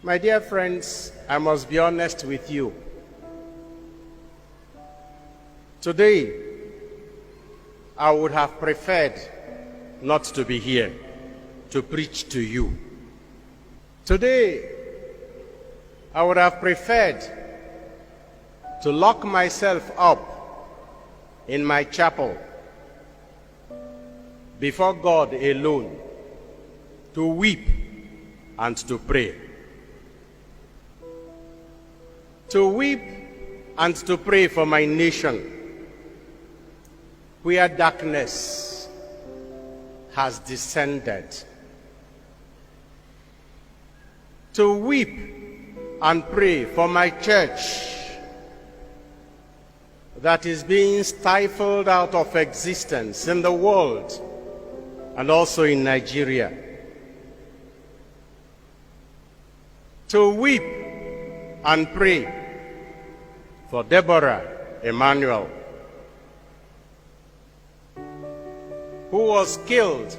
My dear friends, I must be honest with you. Today, I would have preferred not to be here to preach to you. Today, I would have preferred to lock myself up in my chapel before God alone, to weep and to pray. To weep and to pray for my nation, where darkness has descended. To weep and pray for my church that is being stifled out of existence in the world and also in Nigeria. To weep and pray for Deborah Emmanuel, who was killed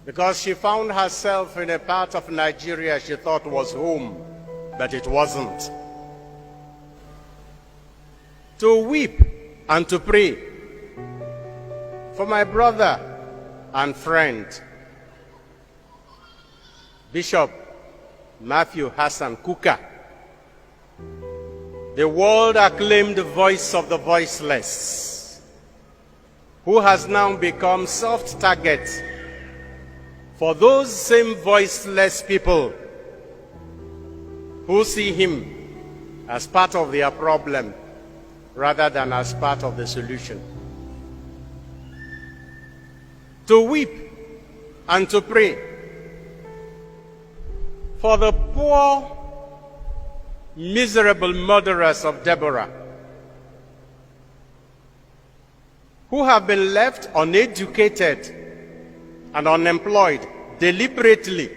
because she found herself in a part of Nigeria she thought was home, but it wasn't. To weep and to pray for my brother and friend, Bishop Matthew Hassan Kuka, the world-acclaimed voice of the voiceless, who has now become soft target for those same voiceless people who see him as part of their problem rather than as part of the solution. To weep and to pray for the poor, miserable murderers of Deborah, who have been left uneducated and unemployed deliberately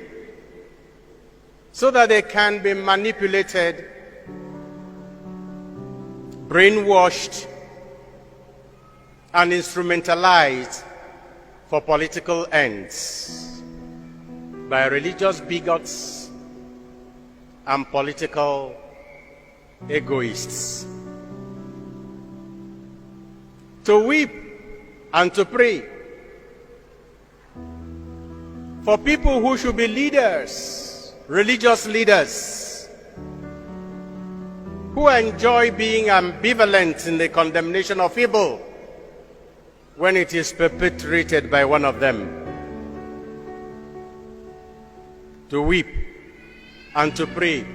so that they can be manipulated, brainwashed, and instrumentalized for political ends by religious bigots and political egoists. To weep and to pray for people who should be leaders, religious leaders, who enjoy being ambivalent in the condemnation of evil when it is perpetrated by one of them. To weep and to pray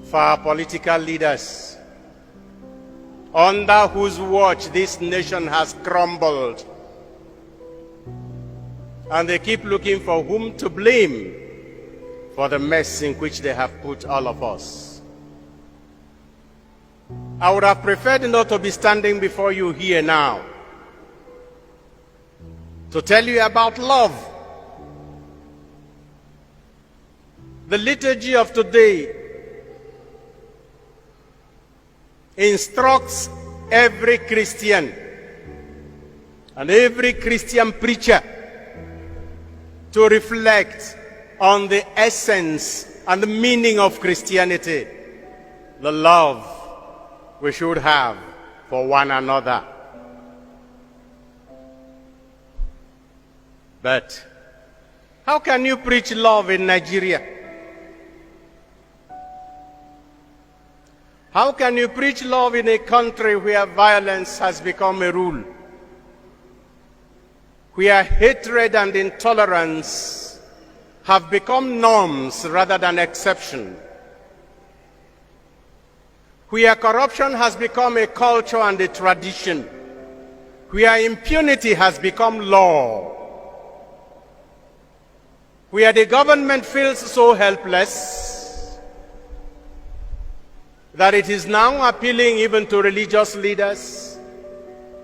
for our political leaders, under whose watch this nation has crumbled, and they keep looking for whom to blame for the mess in which they have put all of us. I would have preferred not to be standing before you here now to tell you about love. The liturgy of today instructs every Christian and every Christian preacher to reflect on the essence and the meaning of Christianity, the love we should have for one another. But how can you preach love in Nigeria? How can you preach love in a country where violence has become a rule, where hatred and intolerance have become norms rather than exception, where corruption has become a culture and a tradition, where impunity has become law, where the government feels so helpless that it is now appealing even to religious leaders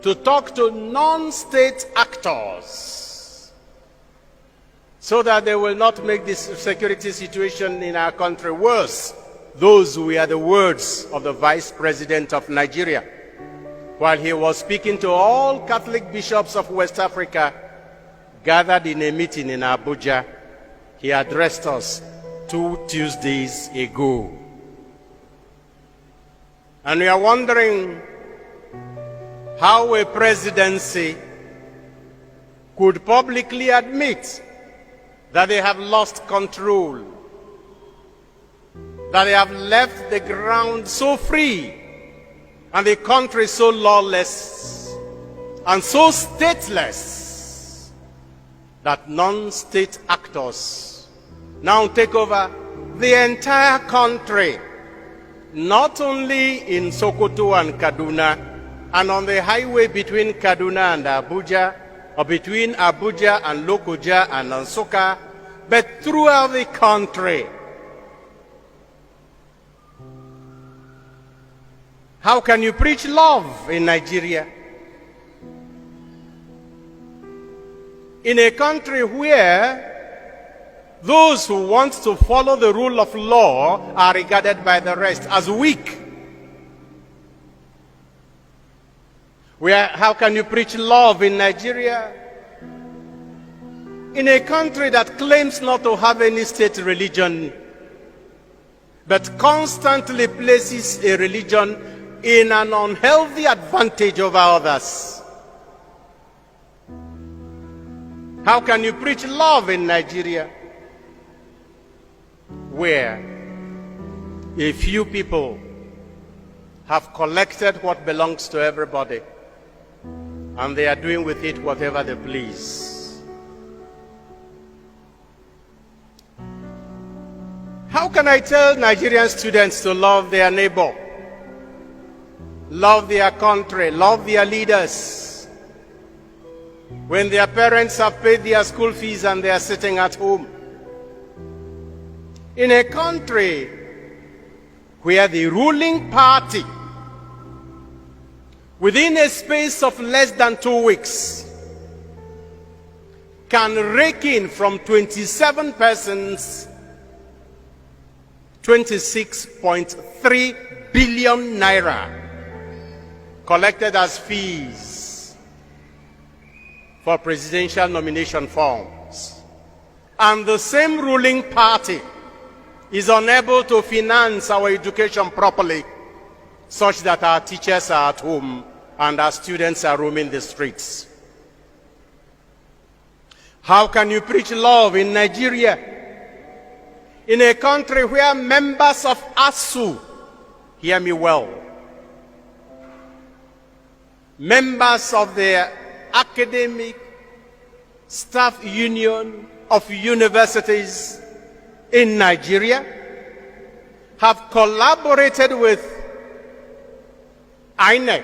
to talk to non-state actors so that they will not make this security situation in our country worse. Those were the words of the Vice President of Nigeria while he was speaking to all Catholic bishops of West Africa gathered in a meeting in Abuja he addressed us 2 Tuesdays ago. And we are wondering how a presidency could publicly admit that they have lost control, that they have left the ground so free and the country so lawless and so stateless that non-state actors now take over the entire country, not only in Sokoto and Kaduna and on the highway between Kaduna and Abuja, or between Abuja and Lokoja and Nsukka, but throughout the country. How can you preach love in Nigeria? In a country where those who want to follow the rule of law are regarded by the rest as weak. How can you preach love in Nigeria? In a country that claims not to have any state religion, but constantly places a religion in an unhealthy advantage over others. How can you preach love in Nigeria, where a few people have collected what belongs to everybody, and they are doing with it whatever they please? How can I tell Nigerian students to love their neighbor, love their country, love their leaders, when their parents have paid their school fees and they are sitting at home? In a country where the ruling party, within a space of less than 2 weeks, can rake in from 27 persons 26.3 billion naira collected as fees for presidential nomination forms. And the same ruling party is unable to finance our education properly, such that our teachers are at home and our students are roaming the streets. How can you preach love in Nigeria, in a country where members of ASU, hear me well, members of the academic staff union of universities in Nigeria have collaborated with INEC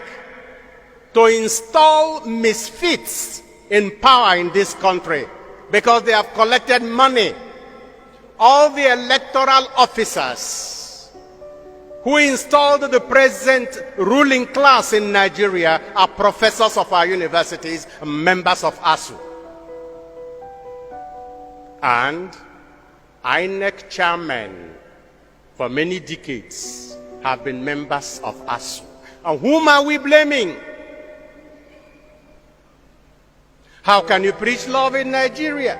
to install misfits in power in this country because they have collected money? All the electoral officers who installed the present ruling class in Nigeria are professors of our universities, members of ASU. And INEC chairmen for many decades have been members of ASU. And whom are we blaming? How can you preach love in Nigeria,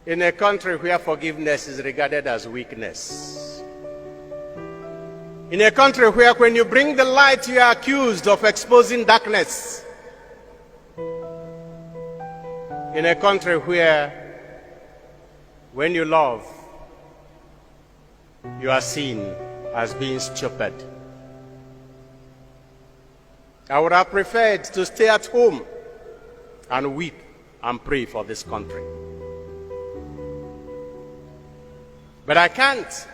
in a country where forgiveness is regarded as weakness? In a country where when you bring the light, you are accused of exposing darkness? In a country where when you love, you are seen as being stupid? I would have preferred to stay at home and weep and pray for this country. But I can't.